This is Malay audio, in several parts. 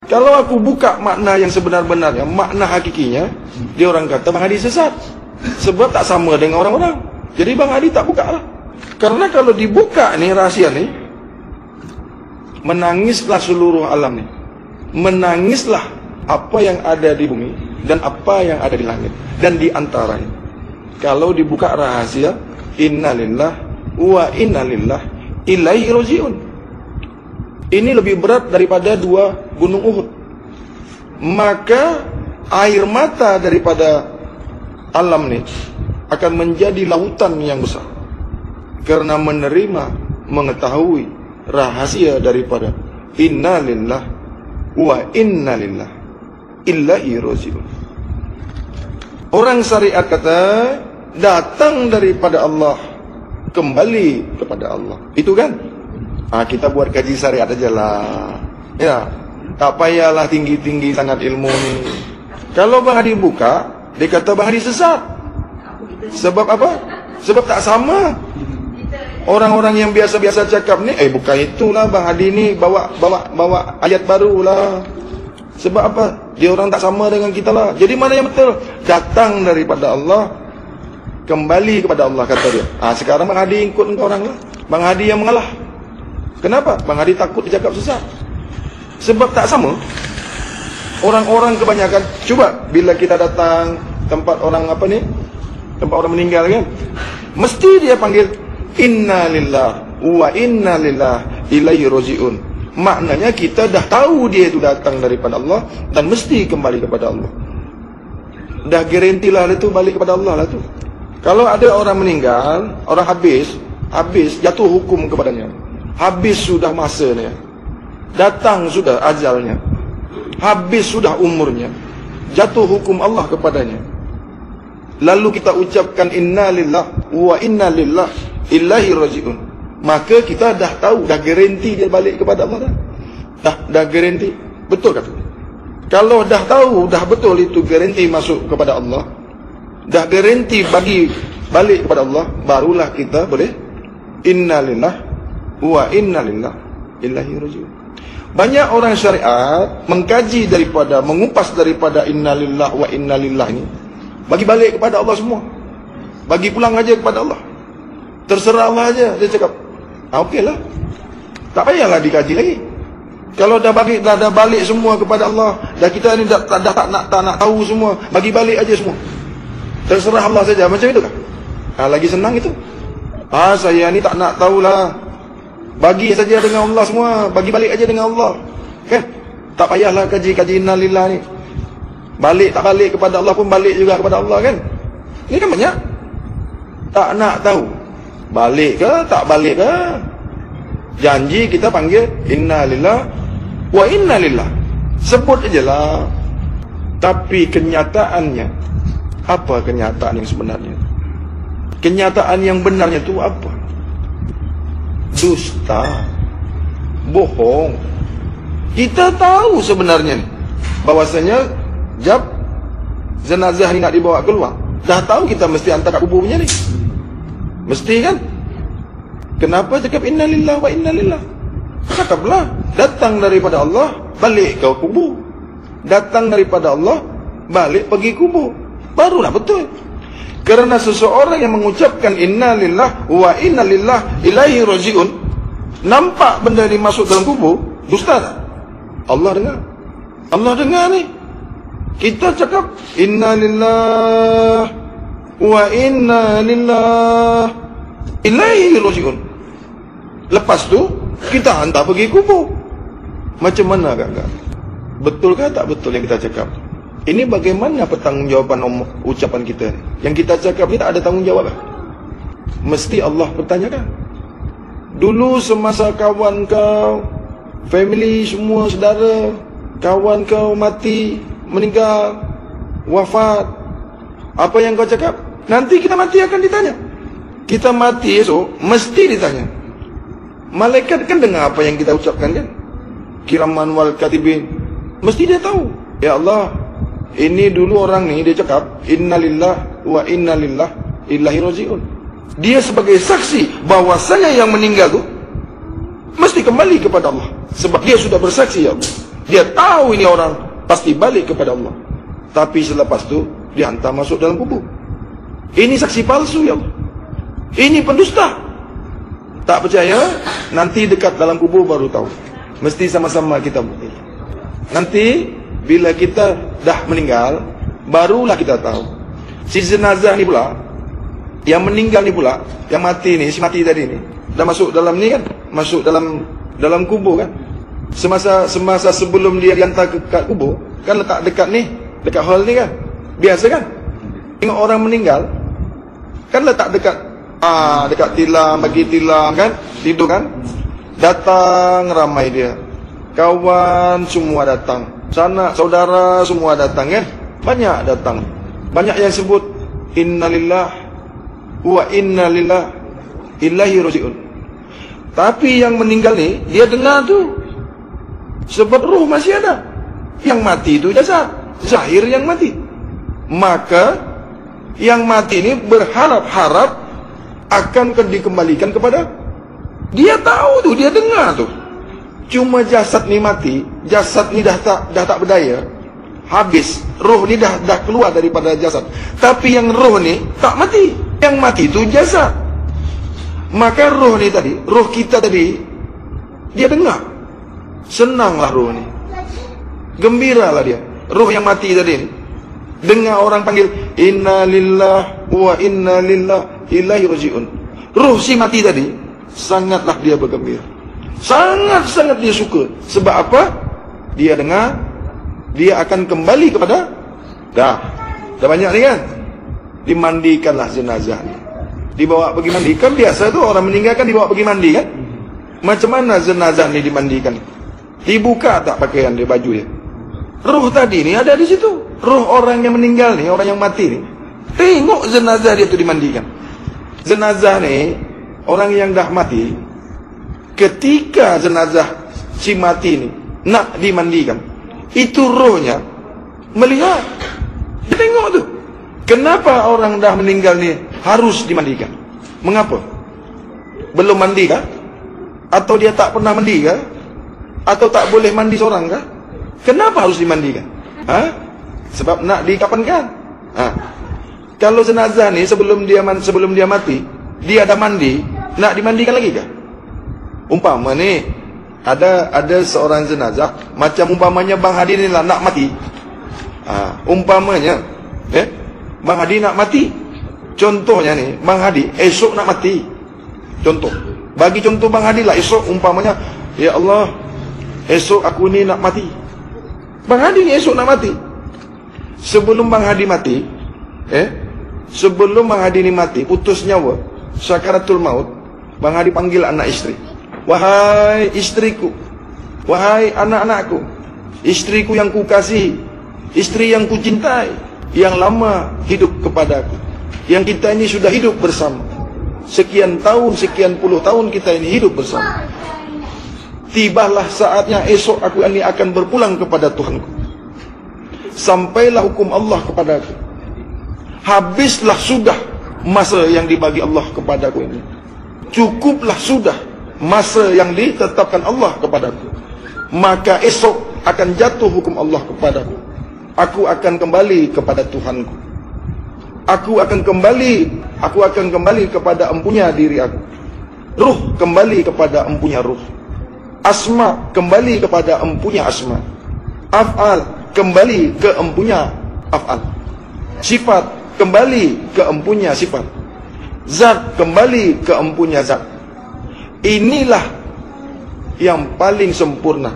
Kalau aku buka makna yang sebenar-benarnya, makna hakikinya, dia orang kata Bang Hadi sesat. Sebab tak sama dengan orang-orang. Jadi Bang Hadi tak buka lah. Karena kalau dibuka ni rahsia ni, menangislah seluruh alam ni. Menangislah apa yang ada di bumi dan apa yang ada di langit dan di antaranya. Kalau dibuka rahasia, innalillah wa innalillah ilaihi rajiun. Ini lebih berat daripada 2 gunung Uhud. Maka air mata daripada alam ni akan menjadi lautan yang besar karena menerima, mengetahui rahasia daripada innalillah wa innalillah ilaihi rajiun. Orang syariat kata datang daripada Allah, kembali kepada Allah. Itu kan? Kita buat kaji syariat aja lah. Ya, tak payahlah tinggi-tinggi sangat ilmu ni. Kalau Bang Hadi buka, dia kata Bang Hadi sesat. Sebab apa? Sebab tak sama. Orang-orang yang biasa-biasa cakap ni, bukan itulah Bang Hadi ni bawa ayat baru lah. Sebab apa? Dia orang tak sama dengan kita lah. Jadi mana yang betul? Datang daripada Allah, kembali kepada Allah, kata dia. Sekarang Bang Hadi ikut orang lah. Bang Hadi yang mengalah. Kenapa? Bang Hadi takut dicakap sesat. Sebab tak sama. Orang-orang kebanyakan, cuba bila kita datang tempat orang tempat orang meninggal kan, mesti dia panggil inna lillah wa inna lillah ilaihi rajiun. Maknanya kita dah tahu dia itu datang daripada Allah dan mesti kembali kepada Allah. Dah garantilah itu balik kepada Allah lah tu. Kalau ada orang meninggal, orang habis jatuh hukum kepadanya. Habis sudah masanya, datang sudah ajalnya, habis sudah umurnya, jatuh hukum Allah kepadanya. Lalu kita ucapkan inna lillah wa inna lillah ilaihi rajiun. Maka kita dah tahu, dah garanti dia balik kepada Allah dah. Dah garanti. Betul kata. Kalau dah tahu, dah betul itu garanti masuk kepada Allah, dah garanti bagi balik kepada Allah, barulah kita boleh inna lillah wa inna lillah ilaihi rajiun. Banyak orang syariat mengkaji daripada, mengupas daripada inna lillah wa inna lillah ini, bagi balik kepada Allah semua. Bagi pulang aja kepada Allah. Terserah Allah aja, dia cakap. Okeylah. Tak payahlah dikaji lagi. Kalau dah balik semua kepada Allah, dah kita ni dah tak nak tahu semua, bagi balik aja semua. Terserah Allah saja, macam itu kan? Lagi senang itu. Saya ni tak nak tahulah. Bagi saja dengan Allah semua, bagi balik aja dengan Allah. Kan? Tak payahlah kaji innalillah ni. Balik tak balik kepada Allah pun balik juga kepada Allah kan? Ini kan banyak. Tak nak tahu. Balik ke, tak balik ke? Janji kita panggil innalillah wa innalillah. Sebut ajalah. Tapi kenyataannya, apa kenyataan yang sebenarnya? Kenyataan yang benarnya itu apa? Dusta, bohong. Kita tahu sebenarnya bahwasanya jab jenazah ni nak dibawa keluar, dah tahu kita mesti hantar kat kubur punya ni. Mesti kan? Kenapa cakap innalillah wa innalillah? Cakaplah datang daripada Allah, balik ke kubur. Datang daripada Allah, balik pergi kubur. Barulah betul. Kerana seseorang yang mengucapkan innalillah wa innalillah ilaihi rajiun, nampak benda ni masuk dalam kubur, dusta tak? Allah dengar. Allah dengar ni. Kita cakap innalillah wa innalillah ilaihi rajiun. Lepas tu kita hantar pergi kubur. Macam mana kakak? Betulkah tak betul yang kita cakap? Ini bagaimana pertanggungjawaban ucapan kita ni? Yang kita cakap ni tak ada tanggungjawab lah. Mesti Allah pertanyakan. Dulu semasa kawan kau, family semua, saudara, kawan kau mati, meninggal, wafat, apa yang kau cakap? Nanti kita mati akan ditanya. Kita mati esok, mesti ditanya. Malaikat kan dengar apa yang kita ucapkan kan? Kiraman wal katibin. Mesti dia tahu. Ya Allah, ini dulu orang ni dia cakap innalillah wa innalillah ilaihi rajiun. Dia sebagai saksi bahwasanya yang meninggal tu mesti kembali kepada Allah. Sebab dia sudah bersaksi ya Allah. Dia tahu ini orang pasti balik kepada Allah. Tapi selepas itu dihantar masuk dalam kubur. Ini saksi palsu, ya Allah. Ini pendusta. Tak percaya, nanti dekat dalam kubur baru tahu. Mesti sama-sama kita bukti. Nanti bila kita dah meninggal, barulah kita tahu. Si jenazah ni pula, yang meninggal ni pula, yang mati ni, si mati tadi ni, dah masuk dalam ni kan, masuk dalam kubur kan. Semasa sebelum dia dihantar ke kubur, kan letak dekat ni, dekat hall ni kan. Biasa kan? Tengok orang meninggal, kan letak dekat dekat tilam, bagi tilam kan, tidur kan. Datang ramai dia. Kawan semua datang. Sanak saudara semua datang kan. Banyak datang. Banyak yang sebut innalillah wa inna ilaihi raji'un. Tapi yang meninggal ni, dia dengar tu. Sebab ruh masih ada. Yang mati itu jasad, zahir yang mati. Maka yang mati ini berharap-harap akan dikembalikan kepada. Dia tahu tu, dia dengar tu. Cuma jasad ni mati, jasad ni dah tak berdaya. Habis, roh ni dah keluar daripada jasad. Tapi yang roh ni tak mati. Yang mati itu jasad. Maka roh ni tadi, roh kita tadi, dia dengar. Senanglah roh ni, gembiralah dia. Roh yang mati tadi ni dengar orang panggil inna lillah wa inna ilaihi raji'un. Roh si mati tadi sangatlah dia bergembira. Sangat-sangat dia suka. Sebab apa? Dia dengar dia akan kembali kepada dah banyak ni kan. Dimandikanlah jenazah ni, dibawa pergi mandi. Kan biasa tu orang meninggal kan dibawa pergi mandi kan. Macam mana jenazah ni dimandikan? Dibuka tak pakaian dia, baju dia. Roh tadi ni ada di situ. Roh orang yang meninggal ni, orang yang mati ni, tengok jenazah dia tu dimandikan. Jenazah ni, orang yang dah mati, ketika jenazah si mati ni nak dimandikan, itu rohnya melihat. Dia tengok tu. Kenapa orang dah meninggal ni harus dimandikan? Mengapa? Belum mandi kah? Atau dia tak pernah mandi kah? Atau tak boleh mandi seorang kah? Kenapa harus dimandikan? Sebab nak dikapankan. Kalau jenazah ni sebelum dia mati, dia dah mandi, nak dimandikan lagi kah? Umpama ni ada seorang jenazah, macam umpamanya Bang Hadi ni lah nak mati. Umpamanya Bang Hadi nak mati. Contohnya ni, Bang Hadi esok nak mati. Contoh. Bagi contoh Bang Hadi lah, esok umpamanya, ya Allah, esok aku ni nak mati. Bang Hadi ni esok nak mati. Sebelum Bang Hadi mati, sebelum Bang Hadi ni mati, putus nyawa, sakaratul maut, Bang Hadi panggil anak isteri. Wahai istriku, wahai anak-anakku, istriku yang ku kasih, istri yang ku cintai, yang lama hidup kepadaku, yang kita ini sudah hidup bersama. Sekian tahun, sekian puluh tahun kita ini hidup bersama. Tibalah saatnya esok aku ini akan berpulang kepada Tuhanku. Sampailah hukum Allah kepadaku. Habislah sudah masa yang dibagi Allah kepadaku ini. Cukuplah sudah masa yang ditetapkan Allah kepadaku. Maka esok akan jatuh hukum Allah kepadaku. Aku akan kembali kepada Tuhanku. Aku akan kembali kepada empunya diri aku. Ruh kembali kepada empunya ruh. Asma kembali kepada empunya asma. Af'al kembali ke empunya af'al. Sifat kembali ke empunya sifat. Zat kembali ke empunya zat. Inilah yang paling sempurna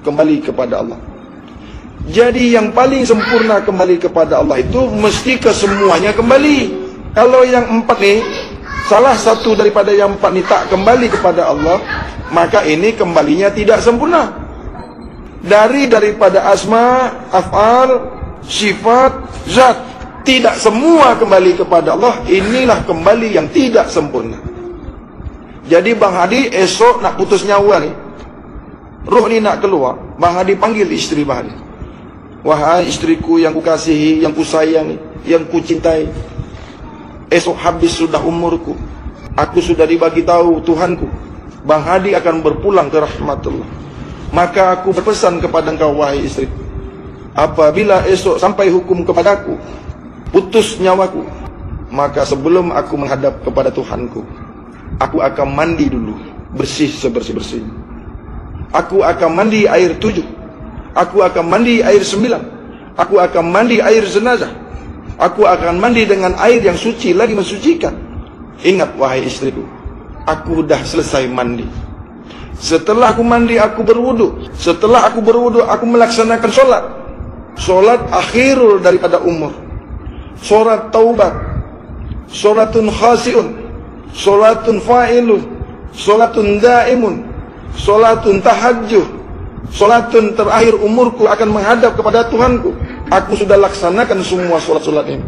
kembali kepada Allah. Jadi yang paling sempurna kembali kepada Allah itu mesti kesemuanya kembali. Kalau yang empat ni, salah satu daripada yang empat ni tak kembali kepada Allah, maka ini kembalinya tidak sempurna. Daripada asma, af'al, sifat, zat, tidak semua kembali kepada Allah. Inilah kembali yang tidak sempurna. Jadi Bang Hadi esok nak putus nyawa ni, roh ni nak keluar, Bang Hadi panggil isteri Bang Hadi. Wahai istriku yang ku kasihi, yang ku sayangi, yang ku cintai, esok habis sudah umurku, aku sudah dibagi tahu Tuhanku, Bang Hadi akan berpulang ke rahmatullah. Maka aku berpesan kepada engkau wahai istri, apabila esok sampai hukum kepadaku, putus nyawaku, maka sebelum aku menghadap kepada Tuhanku, aku akan mandi dulu, bersih sebersih-bersih. Aku akan mandi air 7, aku akan mandi air 9, aku akan mandi air jenazah, aku akan mandi dengan air yang suci lagi mensucikan. Ingat wahai istriku, aku dah selesai mandi. Setelah aku mandi, aku berwudu. Setelah aku berwudu, aku melaksanakan solat. Solat akhirul daripada umur. Solat taubat. Solatun khasiun. Solatun fa'ilun. Solatun daimun. Solatun tahajjuh. Solatun terakhir umurku akan menghadap kepada Tuhanku. Aku sudah laksanakan semua solat-solat ini.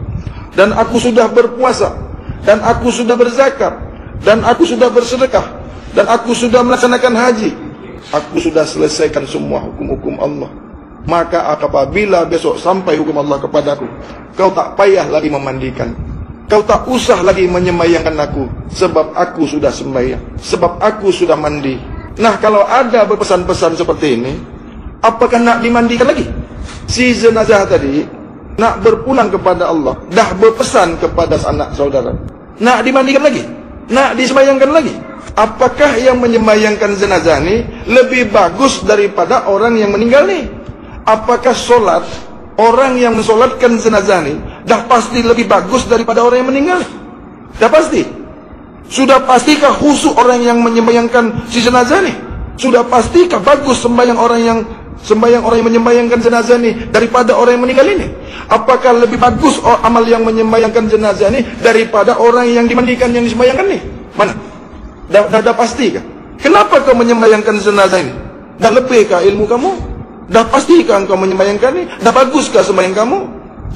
Dan aku sudah berpuasa. Dan aku sudah berzakat. Dan aku sudah bersedekah. Dan aku sudah melaksanakan haji. Aku sudah selesaikan semua hukum-hukum Allah. Maka apabila besok sampai hukum Allah kepadaku, kau tak payah lagi memandikan, kau tak usah lagi menyembayangkan aku, sebab aku sudah sembahyang, sebab aku sudah mandi. Nah, kalau ada berpesan-pesan seperti ini, apakah nak dimandikan lagi? Si jenazah tadi nak berpulang kepada Allah, dah berpesan kepada anak saudara, nak dimandikan lagi, nak disembayangkan lagi. Apakah yang menyembayangkan jenazah ini lebih bagus daripada orang yang meninggal ni? Apakah solat orang yang mensolatkan jenazah ini dah pasti lebih bagus daripada orang yang meninggal? Dah pasti. Sudah pastikah khusyuk orang yang menyembayangkan si jenazah ini? Sudah pastikah bagus sembahyang orang yang menyembayangkan jenazah ini daripada orang yang meninggal ini? Apakah lebih bagus amal yang menyembayangkan jenazah ini daripada orang yang dimandikan, yang disembayangkan ini? Mana? Dah pasti kah? Kenapa kau menyembayangkan jenazah ini? Dah lebihkah ilmu kamu? Dah pastikah kau menyembayangkan ini? Dah baguskah sembahyang kamu?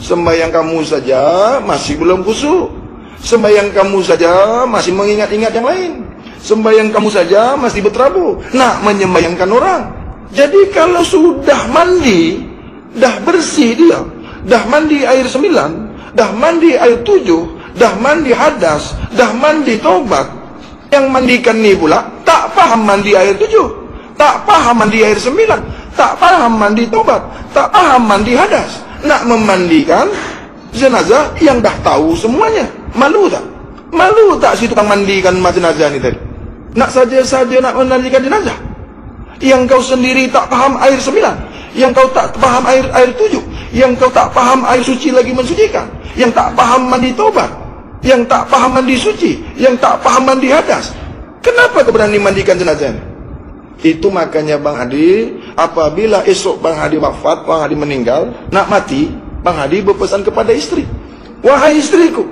Sembahyang kamu saja masih belum khusyuk. Sembahyang kamu saja masih mengingat-ingat yang lain. Sembahyang kamu saja masih berterabur nak menyembayangkan orang. Jadi kalau sudah mandi, dah bersih dia, dah mandi air 9, dah mandi air 7, dah mandi hadas, dah mandi taubat, yang mandikan ni pula tak paham mandi air 7, tak paham mandi air 9, tak paham mandi taubat, tak paham mandi hadas, nak memandikan jenazah yang dah tahu semuanya. Malu tak? Malu tak si tukang mandikan jenazah ni tadi? Nak saja-saja nak memandikan jenazah. Yang kau sendiri tak paham air 9, yang kau tak paham air 7, yang kau tak paham air suci lagi mensucikan, yang tak paham mandi taubat, yang tak paham mandi suci, yang tak paham mandi hadas. Kenapa kau berani mandikan jenazah ini? Itu makanya Bang Hadi, apabila esok Bang Hadi wafat, Bang Hadi meninggal, nak mati, Bang Hadi berpesan kepada istri, wahai istriku,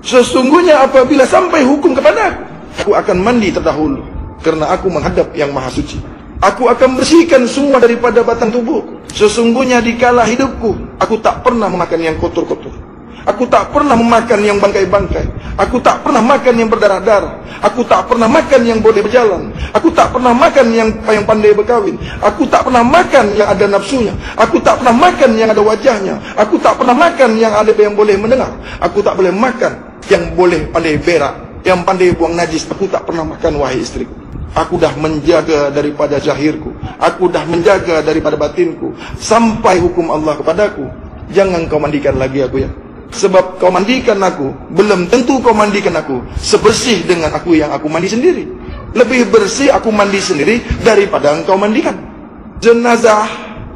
sesungguhnya apabila sampai hukum kepada aku akan mandi terdahulu, karena aku menghadap yang maha suci. Aku akan bersihkan semua daripada batang tubuhku. Sesungguhnya dikala hidupku, aku tak pernah memakan yang kotor-kotor. Aku tak pernah memakan yang bangkai-bangkai. Aku tak pernah makan yang berdarah-darah. Aku tak pernah makan yang boleh berjalan. Aku tak pernah makan yang pandai berkawin. Aku tak pernah makan yang ada nafsunya. Aku tak pernah makan yang ada wajahnya. Aku tak pernah makan yang ada yang boleh mendengar. Aku tak boleh makan yang boleh pandai berak, yang pandai buang najis. Aku tak pernah makan wahai istriku. Aku dah menjaga daripada zahirku, aku dah menjaga daripada batinku, sampai hukum Allah kepadaku. Jangan kau mandikan lagi aku ya. Sebab kau mandikan aku, belum tentu kau mandikan aku sebersih dengan aku yang aku mandi sendiri. Lebih bersih aku mandi sendiri daripada engkau mandikan. Jenazah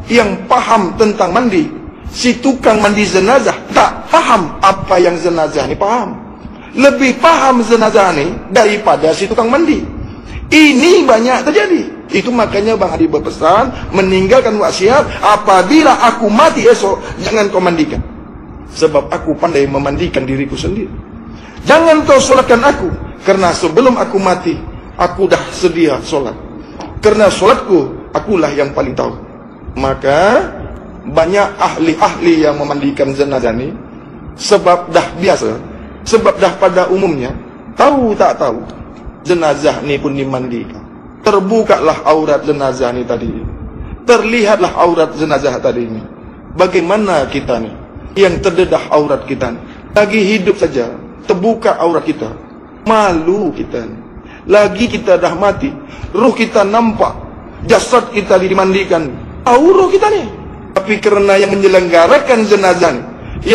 yang paham tentang mandi, si tukang mandi jenazah tak paham apa yang jenazah ni paham. Lebih paham jenazah ni daripada si tukang mandi. Ini banyak terjadi. Itu makanya Bang Hadi berpesan, meninggalkan wasiat, apabila aku mati esok, jangan kau mandikan. Sebab aku pandai memandikan diriku sendiri. Jangan kau solatkan aku, karena sebelum aku mati, aku dah sedia solat. Karena solatku, akulah yang paling tahu. Maka banyak ahli-ahli yang memandikan jenazah ini, sebab dah biasa, sebab dah pada umumnya, tahu tak tahu, jenazah ni pun dimandikan. Terbukalah aurat jenazah ni tadi. Terlihatlah aurat jenazah tadi ini. Bagaimana kita ni yang terdedah aurat kita ni? Lagi hidup saja terbuka aurat kita. Malu kita ni. Lagi kita dah mati, ruh kita nampak, jasad kita dimandikan, auro kita nih. Tapi karena yang menyelenggarakan jenazah nih,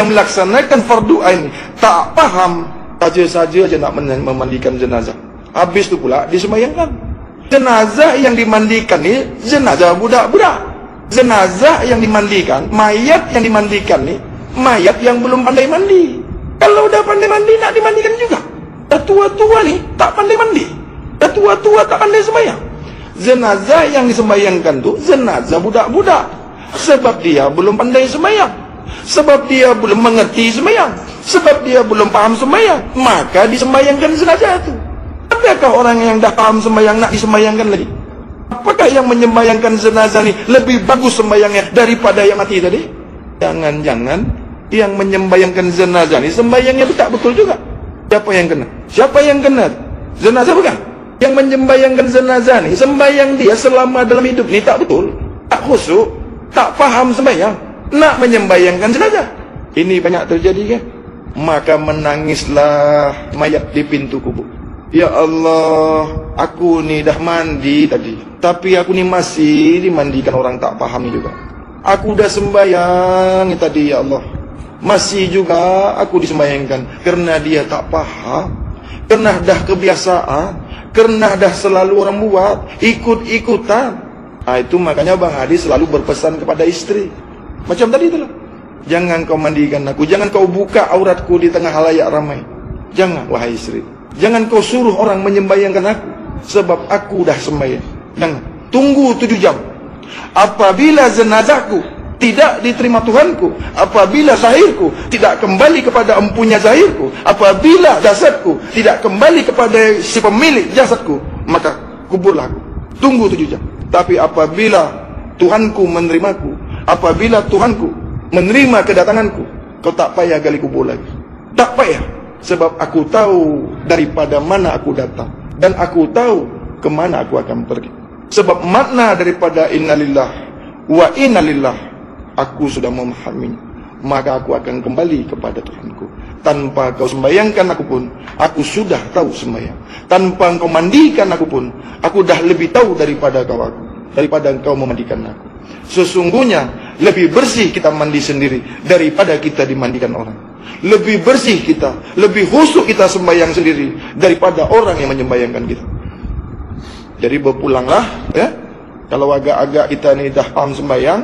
yang melaksanakan fardu ain tak paham, saja nak memandikan jenazah. Habis itu pula disemayangkan. Jenazah yang dimandikan ini jenazah budak-budak. Jenazah yang dimandikan, mayat yang dimandikan nih, mayat yang belum pandai mandi. Kalau udah pandai mandi nak dimandikan juga. Dah tua-tua nih tak pandai mandi. Dah tua-tua tak pandai sembahyang. Jenazah yang disembayangkan tuh jenazah budak-budak. Sebab dia belum pandai sembahyang. Sebab dia belum mengerti sembahyang. Sebab dia belum paham sembahyang. Maka disembayangkan jenazah itu. Adakah orang yang dah paham sembahyang nak disembayangkan lagi? Apakah yang menyembayangkan jenazah ini lebih bagus sembayangnya daripada yang mati tadi? Jangan-jangan yang menyembayangkan jenazah ini sembayangnya itu tak betul juga. Siapa yang kena? Siapa yang kena? Jenazah bukan? Yang menyembayangkan jenazah ini sembayang dia selama dalam hidup ini tak betul, tak khusyuk, tak paham sembayang, nak menyembayangkan jenazah. Ini banyak terjadi kan? Maka menangislah mayat di pintu kubur. Ya Allah, aku ni dah mandi tadi, tapi aku ni masih dimandikan orang tak paham juga. Aku dah sembayang tadi ya Allah, masih juga aku disembayangkan kerana dia tak paham, kerana dah kebiasaan, kerana dah selalu orang buat ikut-ikutan. Itu makanya Bang Hadi selalu berpesan kepada istri macam tadi itulah, jangan kau mandikan aku, jangan kau buka auratku di tengah halayak ramai. Jangan wahai istri, jangan kau suruh orang menyembayangkan aku, sebab aku dah sembahyang. Jangan, tunggu 7 jam. Apabila jenazahku tidak diterima Tuhanku, apabila zahirku tidak kembali kepada empunya zahirku, apabila jasadku tidak kembali kepada si pemilik jasadku, maka kuburlah aku. Tunggu 7 jam. Tapi apabila Tuhanku menerimaku, apabila Tuhanku menerima kedatanganku, kau tak payah gali kubur lagi. Tak payah. Sebab aku tahu daripada mana aku datang, dan aku tahu kemana aku akan pergi. Sebab makna daripada innalillah wa innalillah aku sudah memahaminya, maka aku akan kembali kepada Tuhanku. Tanpa kau sembayangkan aku pun, aku sudah tahu sembayang. Tanpa kau mandikan aku pun, aku dah lebih tahu daripada kau memandikan aku. Sesungguhnya lebih bersih kita mandi sendiri daripada kita dimandikan orang. Lebih bersih kita, lebih khusyuk kita sembahyang sendiri daripada orang yang menyembayangkan kita. Jadi berpulanglah ya. Kalau agak-agak kita ni dah paham sembahyang,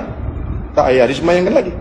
tak payah disembayangkan lagi.